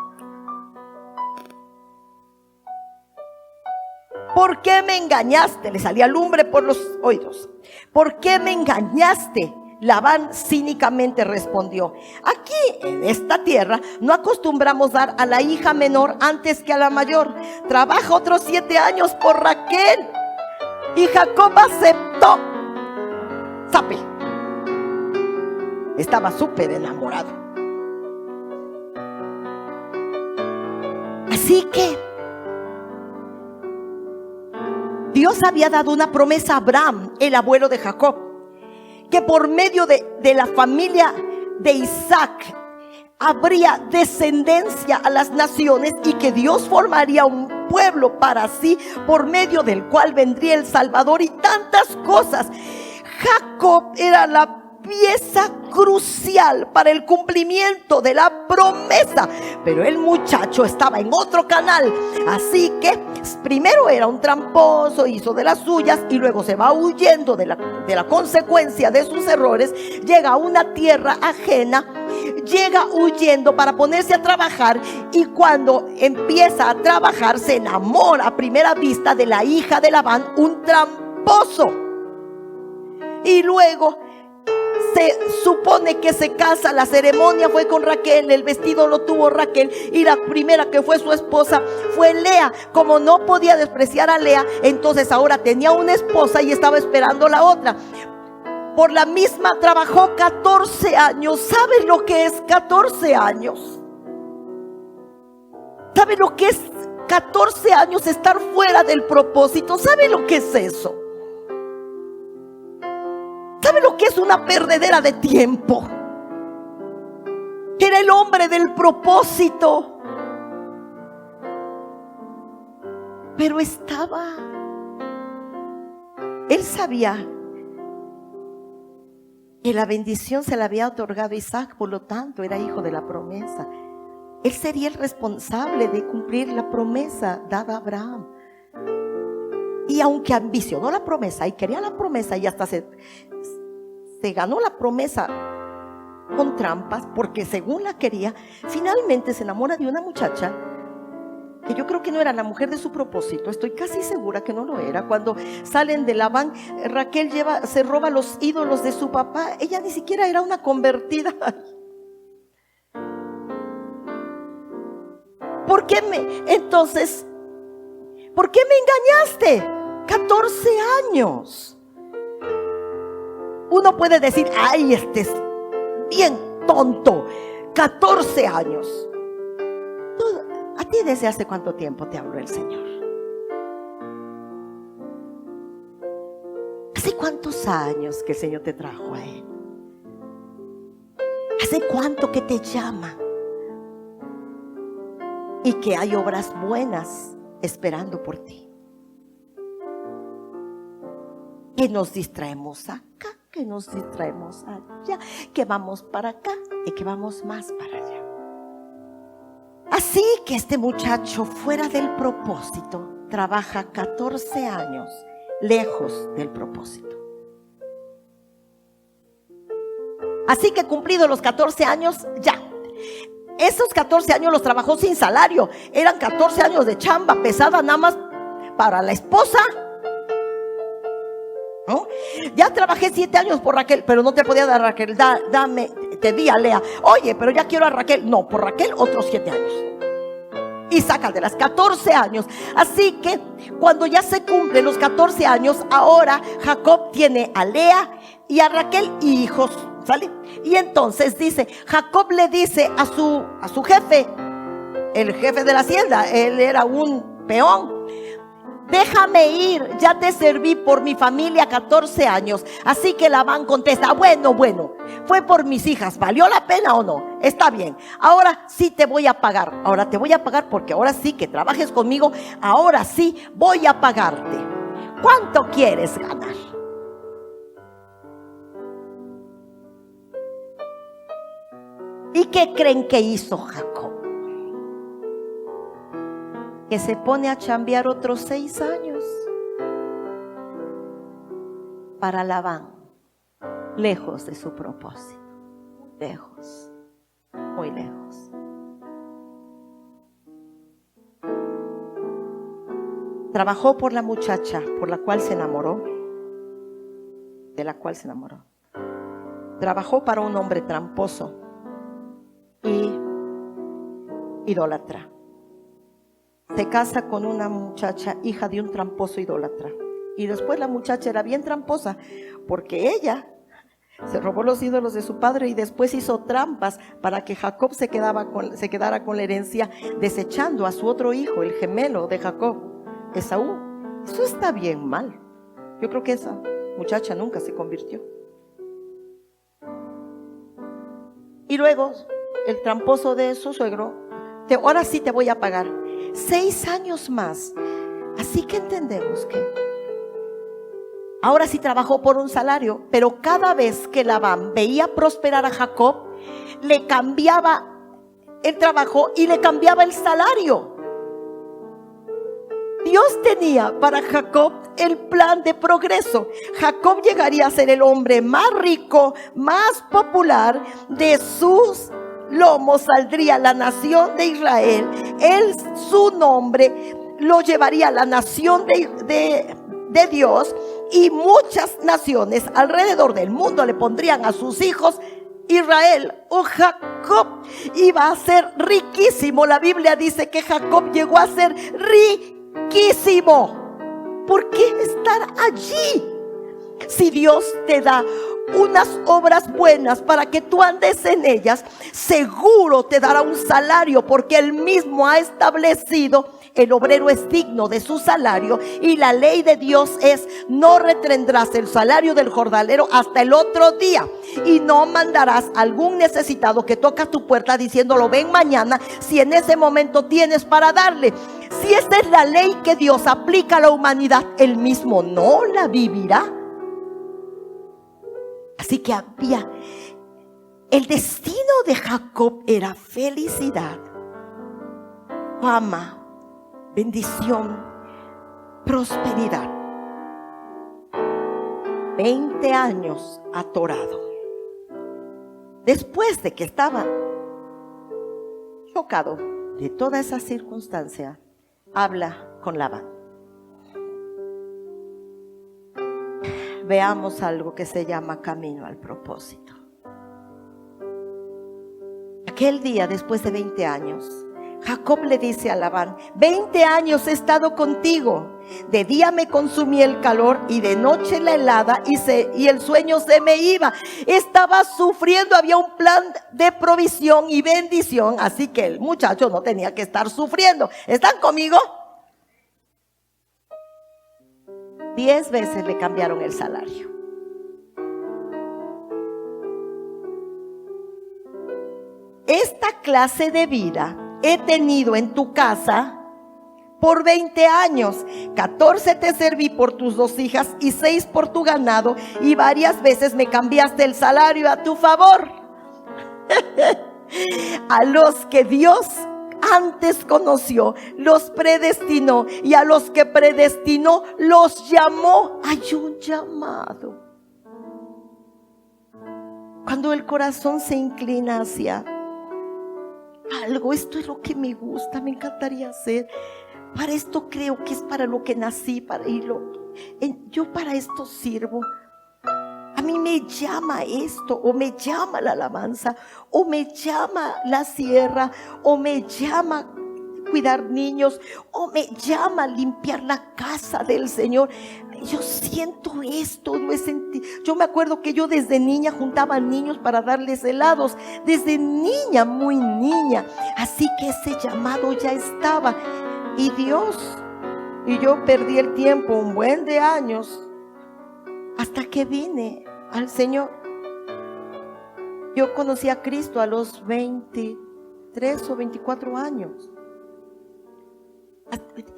¿Por qué me engañaste? Le salía lumbre por los oídos. ¿Por qué me engañaste? Labán cínicamente respondió: aquí en esta tierra no acostumbramos dar a la hija menor antes que a la mayor. Trabaja otros 7 años por Raquel. Y Jacob aceptó. ¿Sabe? Estaba súper enamorado. Así que Dios había dado una promesa a Abraham, el abuelo de Jacob, que por medio de la familia de Isaac habría descendencia a las naciones y que Dios formaría un pueblo para sí por medio del cual vendría el Salvador y tantas cosas. Jacob era la pieza crucial para el cumplimiento de la promesa, pero el muchacho estaba en otro canal. Así que primero era un tramposo, hizo de las suyas y luego se va huyendo de la consecuencia de sus errores. Llega a una tierra ajena, llega huyendo para ponerse a trabajar, y cuando empieza a trabajar se enamora a primera vista de la hija de Labán, un tramposo, y luego se supone que se casa. La ceremonia fue con Raquel, el vestido lo tuvo Raquel, y la primera que fue su esposa fue Lea. Como no podía despreciar a Lea, entonces ahora tenía una esposa y estaba esperando la otra. Por la misma trabajó 14 años. ¿Sabe lo que es 14 años? ¿Sabe lo que es 14 años estar fuera del propósito? ¿Sabe lo que es eso? ¿Sabe lo que es una perdedera de tiempo? Era el hombre del propósito, pero él sabía que la bendición se le había otorgado a Isaac, por lo tanto era hijo de la promesa. Él sería el responsable de cumplir la promesa dada a Abraham. Y aunque ambicionó la promesa y quería la promesa y hasta se ganó la promesa con trampas, porque según la quería, finalmente se enamora de una muchacha que yo creo que no era la mujer de su propósito. Estoy casi segura que no lo era. Cuando salen de Labán, Raquel se roba los ídolos de su papá. Ella ni siquiera era una convertida. ¿Por qué me engañaste? 14 años. Uno puede decir: ay, este es bien tonto. 14 años. ¿A ti desde hace cuánto tiempo te habló el Señor? ¿Hace cuántos años que el Señor te trajo a Él? ¿Hace cuánto que te llama? Y que hay obras buenas esperando por ti. Que nos distraemos acá, que nos distraemos allá, que vamos para acá y que vamos más para allá. Así que este muchacho, fuera del propósito, trabaja 14 años lejos del propósito. Así que cumplidos los 14 años, ya. Esos 14 años los trabajó sin salario. Eran 14 años de chamba pesada nada más para la esposa, ¿no? Ya trabajé 7 años por Raquel, pero no te podía dar Raquel. Te di a Lea. Oye, pero ya quiero a Raquel. No, por Raquel otros 7 años. Y saca de las 14 años. Así que cuando ya se cumplen los 14 años, ahora Jacob tiene a Lea y a Raquel y hijos. ¿Sale? Y entonces dice, Jacob le dice a su jefe, el jefe de la hacienda, él era un peón: déjame ir, ya te serví por mi familia 14 años. Así que Labán contesta: bueno, fue por mis hijas, ¿valió la pena o no? Está bien, ahora sí te voy a pagar. Ahora te voy a pagar porque ahora sí que trabajes conmigo. Ahora sí voy a pagarte. ¿Cuánto quieres ganar? ¿Y qué creen que hizo Jacob? Que se pone a chambear otros 6 años para Labán, lejos de su propósito, lejos, muy lejos. Trabajó por la muchacha por la cual se enamoró, de la cual se enamoró. trabajó para un hombre tramposo y idólatra. Se casa con una muchacha, hija de un tramposo idólatra. Y después la muchacha era bien tramposa, porque ella se robó los ídolos de su padre y después hizo trampas para que Jacob se quedara con la herencia, desechando a su otro hijo, el gemelo de Jacob, Esaú. Eso está bien mal. Yo creo que esa muchacha nunca se convirtió. Y luego el tramposo de su suegro, ahora sí te voy a pagar 6 años más. Así que entendemos que ahora sí trabajó por un salario, pero cada vez que Labán veía prosperar a Jacob, le cambiaba el trabajo y le cambiaba el salario. Dios tenía para Jacob el plan de progreso. Jacob llegaría a ser el hombre más rico, más popular. De sus lomos saldría la nación de Israel. Su nombre lo llevaría a la nación de Dios, y muchas naciones alrededor del mundo le pondrían a sus hijos Israel o Jacob. Iba a ser riquísimo. La Biblia dice que Jacob llegó a ser riquísimo. ¿Por qué estar allí? Si Dios te da unas obras buenas para que tú andes en ellas, seguro te dará un salario, porque Él mismo ha establecido: el obrero es digno de su salario, y la ley de Dios es: no retendrás el salario del jornalero hasta el otro día, y no mandarás a algún necesitado que toca tu puerta diciéndolo: ven mañana, si en ese momento tienes para darle. Si esta es la ley que Dios aplica a la humanidad, Él mismo no la vivirá. Así que el destino de Jacob era felicidad, fama, bendición, prosperidad. 20 años atorado. Después de que estaba chocado de toda esa circunstancia, habla con Labán. Veamos algo que se llama camino al propósito. Aquel día, después de 20 años, Jacob le dice a Labán: 20 años he estado contigo. De día me consumía el calor y de noche la helada, y el sueño se me iba. Estaba sufriendo, había un plan de provisión y bendición, así que el muchacho no tenía que estar sufriendo. ¿Están conmigo? 10 veces le cambiaron el salario. Esta clase de vida he tenido en tu casa por 20 años. 14 te serví por tus 2 hijas y 6 por tu ganado, y varias veces me cambiaste el salario a tu favor. A los que Dios antes conoció, los predestinó, y a los que predestinó, los llamó. Hay un llamado. Cuando el corazón se inclina hacia algo: esto es lo que me gusta, me encantaría hacer, para esto creo que es para lo que nací, yo para esto sirvo. A mí me llama esto, o me llama la alabanza, o me llama la sierra, o me llama cuidar niños, o me llama limpiar la casa del Señor. Yo siento esto, lo he sentido. Yo me acuerdo que yo desde niña juntaba niños para darles helados, desde niña, muy niña. Así que ese llamado ya estaba. Y yo perdí el tiempo un buen de años hasta que vine al Señor. Yo conocí a Cristo a los 23 o 24 años.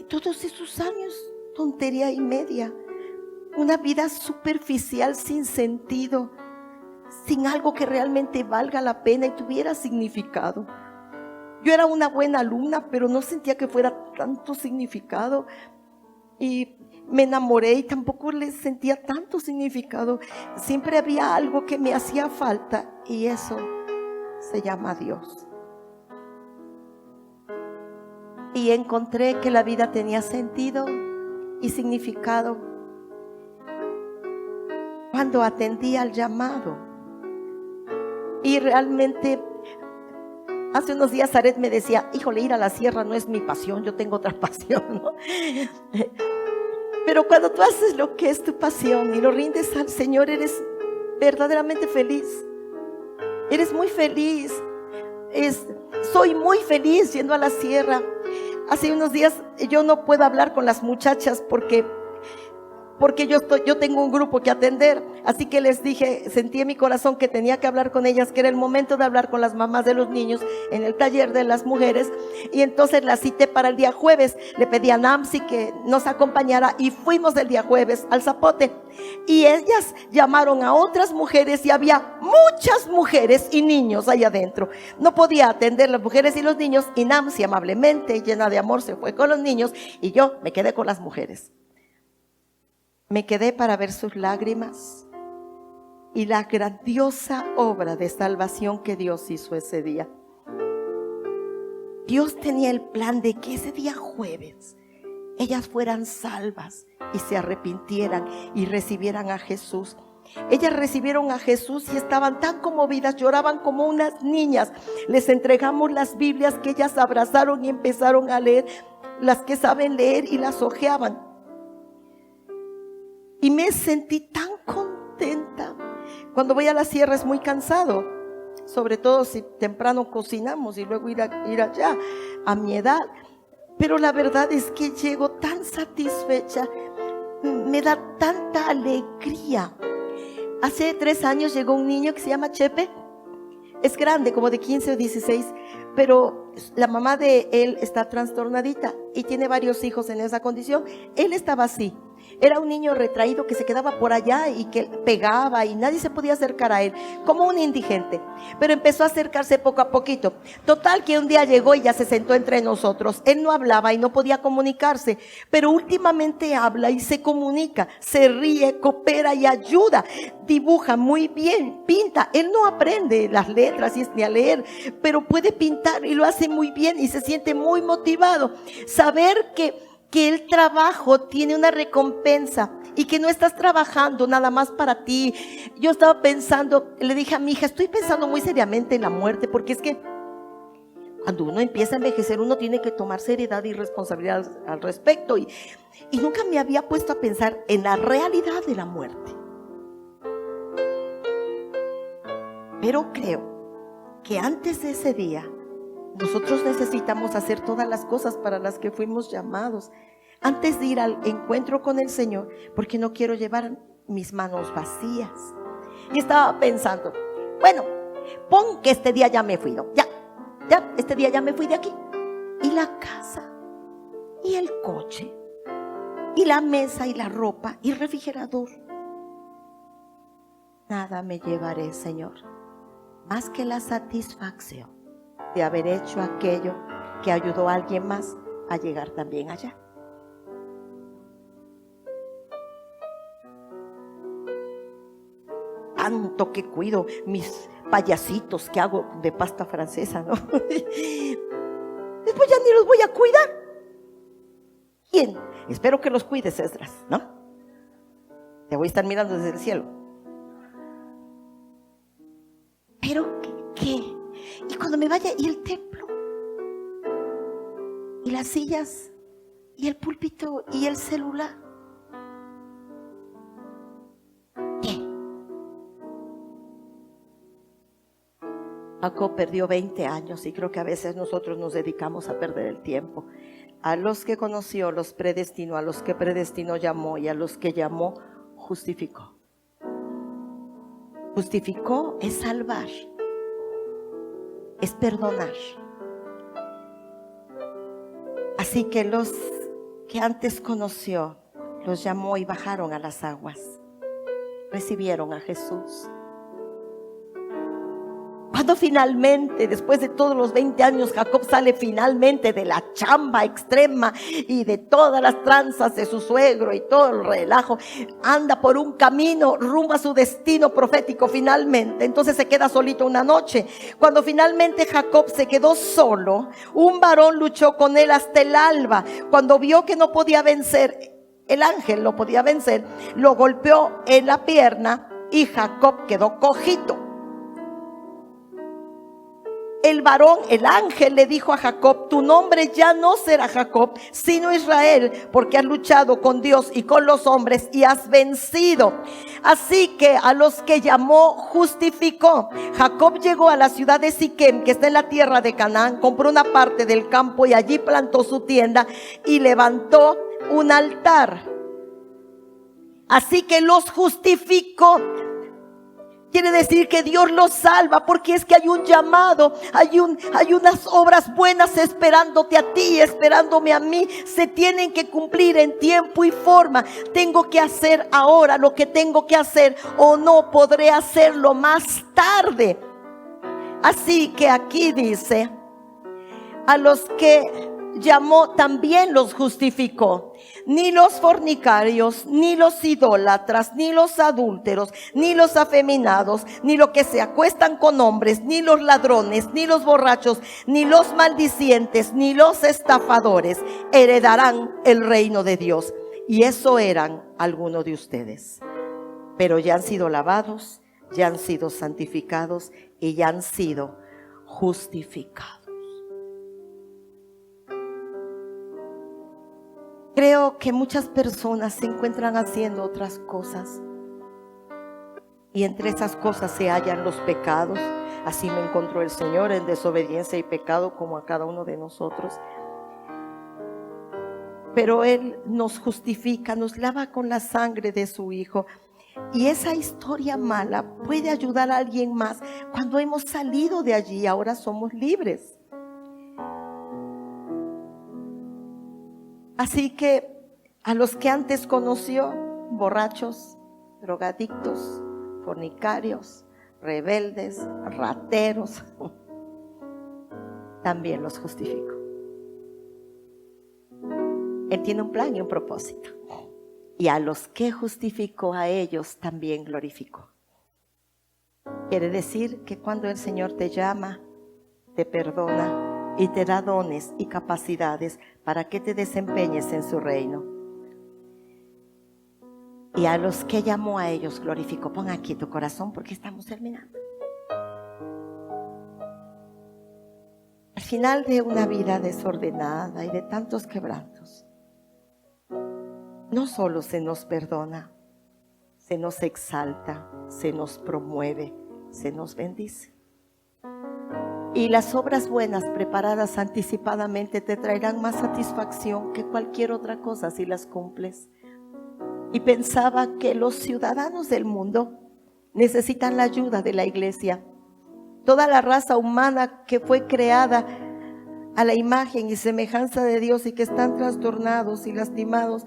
Todos esos años, tontería y media. Una vida superficial, sin sentido, sin algo que realmente valga la pena y tuviera significado. Yo era una buena alumna, pero no sentía que fuera tanto significado. Y me enamoré y tampoco le sentía tanto significado. Siempre había algo que me hacía falta, y eso se llama Dios. Y encontré que la vida tenía sentido y significado cuando atendí al llamado Y realmente hace unos días Zaret me decía, híjole, ir a la sierra no es mi pasión, yo tengo otra pasión, ¿no? Pero cuando tú haces lo que es tu pasión y lo rindes al Señor, eres verdaderamente feliz. Eres muy feliz. Soy muy feliz yendo a la sierra. Hace unos días yo no puedo hablar con las muchachas porque yo tengo un grupo que atender, así que les dije, sentí en mi corazón que tenía que hablar con ellas, que era el momento de hablar con las mamás de los niños en el taller de las mujeres, y entonces las cité para el día jueves. Le pedí a Nancy que nos acompañara y fuimos el día jueves al Zapote, y ellas llamaron a otras mujeres y había muchas mujeres y niños allá adentro. No podía atender las mujeres y los niños, y Nancy amablemente, llena de amor, se fue con los niños y yo me quedé con las mujeres. Me quedé para ver sus lágrimas y la grandiosa obra de salvación que Dios hizo ese día. Dios tenía el plan de que ese día jueves ellas fueran salvas y se arrepintieran y recibieran a Jesús. Ellas recibieron a Jesús y estaban tan conmovidas, lloraban como unas niñas. Les entregamos las Biblias que ellas abrazaron y empezaron a leer, las que saben leer, y las hojeaban. Y me sentí tan contenta. Cuando voy a la sierra es muy cansado, sobre todo si temprano cocinamos y luego ir allá a mi edad. Pero la verdad es que llego tan satisfecha, me da tanta alegría. Hace 3 años llegó un niño que se llama Chepe. Es grande, como de 15 o 16, pero la mamá de él está trastornadita y tiene varios hijos en esa condición. Él estaba así. Era un niño retraído que se quedaba por allá y que pegaba y nadie se podía acercar a él, como un indigente. Pero empezó a acercarse poco a poquito. Total que un día llegó y ya se sentó entre nosotros. Él no hablaba y no podía comunicarse, pero últimamente habla y se comunica, se ríe, coopera y ayuda. Dibuja muy bien, pinta. Él no aprende las letras ni a leer, pero puede pintar y lo hace muy bien y se siente muy motivado. Saber que el trabajo tiene una recompensa y que no estás trabajando nada más para ti. Yo estaba pensando, le dije a mi hija, estoy pensando muy seriamente en la muerte, porque es que cuando uno empieza a envejecer, uno tiene que tomar seriedad y responsabilidad al respecto, y nunca me había puesto a pensar en la realidad de la muerte. Pero creo que antes de ese día nosotros necesitamos hacer todas las cosas para las que fuimos llamados antes de ir al encuentro con el Señor, porque no quiero llevar mis manos vacías. Y estaba pensando, bueno, pon que este día ya me fui, ¿no? Ya, este día ya me fui de aquí. Y la casa, y el coche, y la mesa, y la ropa, y el refrigerador. Nada me llevaré, Señor, más que la satisfacción de haber hecho aquello que ayudó a alguien más a llegar también allá. Tanto que cuido mis payasitos que hago de pasta francesa, ¿no? Después ya ni los voy a cuidar. ¿Quién? Espero que los cuides, Esdras, ¿no? Te voy a estar mirando desde el cielo. Pero ¿qué? Y cuando me vaya, y el templo, y las sillas, y el púlpito, y el celular, ¿qué? Jacob perdió 20 años y creo que a veces nosotros nos dedicamos a perder el tiempo. A los que conoció los predestinó, a los que predestinó llamó, y a los que llamó justificó. Justificó es salvar, es perdonar. Así que los que antes conoció, los llamó y bajaron a las aguas. Recibieron a Jesús. Cuando finalmente, después de todos los 20 años, Jacob sale finalmente de la chamba extrema y de todas las tranzas de su suegro y todo el relajo, anda por un camino rumbo a su destino profético finalmente. Entonces se queda solito una noche. Cuando finalmente Jacob se quedó solo, un varón luchó con él hasta el alba. Cuando vio que no podía vencer, el ángel lo podía vencer, lo golpeó en la pierna y Jacob quedó cojito. el varón, el ángel le dijo a Jacob: tu nombre ya no será Jacob, sino Israel, porque has luchado con Dios y con los hombres y has vencido. Así que a los que llamó, justificó. Jacob llegó a la ciudad de Siquem, que está en la tierra de Canaán, compró una parte del campo y allí plantó su tienda y levantó un altar. Así que los justificó. Quiere decir que Dios los salva, porque es que hay un llamado, hay unas obras buenas esperándote a ti, esperándome a mí. Se tienen que cumplir en tiempo y forma. Tengo que hacer ahora lo que tengo que hacer, o no podré hacerlo más tarde. Así que aquí dice: a los que llamó también los justificó. Ni los fornicarios, ni los idólatras, ni los adúlteros, ni los afeminados, ni los que se acuestan con hombres, ni los ladrones, ni los borrachos, ni los maldicientes, ni los estafadores heredarán el reino de Dios. Y eso eran algunos de ustedes, pero ya han sido lavados, ya han sido santificados y ya han sido justificados. Creo que muchas personas se encuentran haciendo otras cosas, y entre esas cosas se hallan los pecados. Así me encontró el Señor en desobediencia y pecado, como a cada uno de nosotros. Pero Él nos justifica, nos lava con la sangre de su Hijo. Y esa historia mala puede ayudar a alguien más. Cuando hemos salido de allí, ahora somos libres. Así que a los que antes conoció, borrachos, drogadictos, fornicarios, rebeldes, rateros, también los justificó. Él tiene un plan y un propósito. Y a los que justificó, a ellos también glorificó. Quiere decir que cuando el Señor te llama, te perdona y te da dones y capacidades para que te desempeñes en su reino. Y a los que llamó, a ellos glorificó. Pon aquí tu corazón, porque estamos terminando. Al final de una vida desordenada y de tantos quebrantos, no solo se nos perdona, se nos exalta, se nos promueve, se nos bendice. Y las obras buenas preparadas anticipadamente te traerán más satisfacción que cualquier otra cosa si las cumples. Y pensaba que los ciudadanos del mundo necesitan la ayuda de la iglesia. Toda la raza humana que fue creada a la imagen y semejanza de Dios y que están trastornados y lastimados.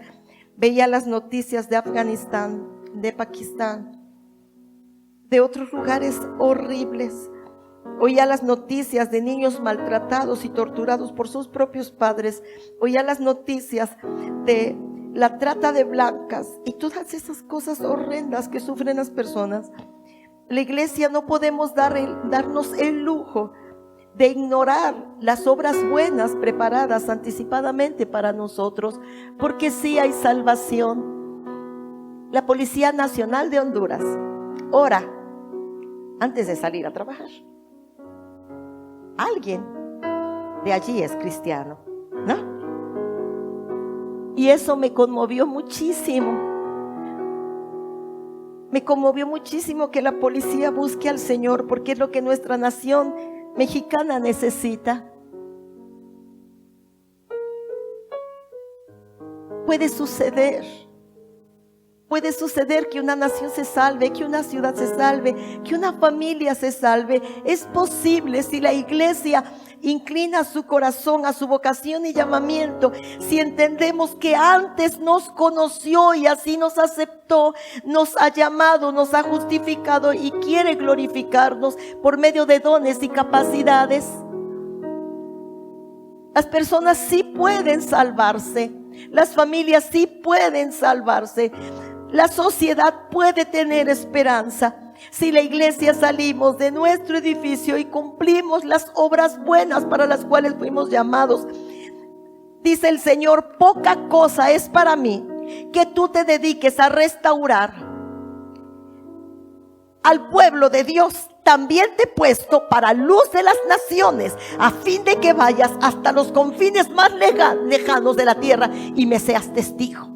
Veía las noticias de Afganistán, de Pakistán, de otros lugares horribles. Oía las noticias de niños maltratados y torturados por sus propios padres. Oía las noticias de la trata de blancas y todas esas cosas horrendas que sufren las personas. La iglesia no podemos darnos el lujo de ignorar las obras buenas preparadas anticipadamente para nosotros, porque sí hay salvación. La Policía Nacional de Honduras ora antes de salir a trabajar. Alguien de allí es cristiano, ¿no? Y eso me conmovió muchísimo. Me conmovió muchísimo que la policía busque al Señor, porque es lo que nuestra nación mexicana necesita. Puede suceder que una nación se salve, que una ciudad se salve, que una familia se salve. Es posible si la iglesia inclina su corazón a su vocación y llamamiento, si entendemos que antes nos conoció y así nos aceptó, nos ha llamado, nos ha justificado y quiere glorificarnos por medio de dones y capacidades. Las personas sí pueden salvarse, las familias sí pueden salvarse, la sociedad puede tener esperanza. Si la iglesia salimos de nuestro edificio y cumplimos las obras buenas para las cuales fuimos llamados. Dice el Señor: poca cosa es para mí que tú te dediques a restaurar al pueblo de Dios también te he puesto para luz de las naciones, a fin de que vayas hasta los confines más lejanos de la tierra y me seas testigo.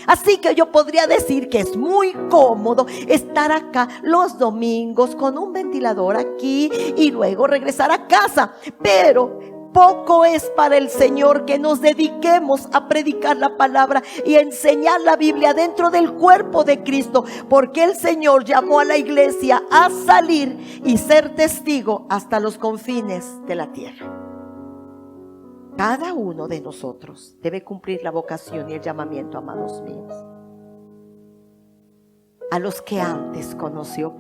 Así que yo podría decir que es muy cómodo estar acá los domingos con un ventilador aquí y luego regresar a casa, pero poco es para el Señor que nos dediquemos a predicar la palabra y a enseñar la Biblia dentro del cuerpo de Cristo, porque el Señor llamó a la iglesia a salir y ser testigo hasta los confines de la tierra. Cada uno de nosotros debe cumplir la vocación y el llamamiento, amados míos. A los que antes conoció.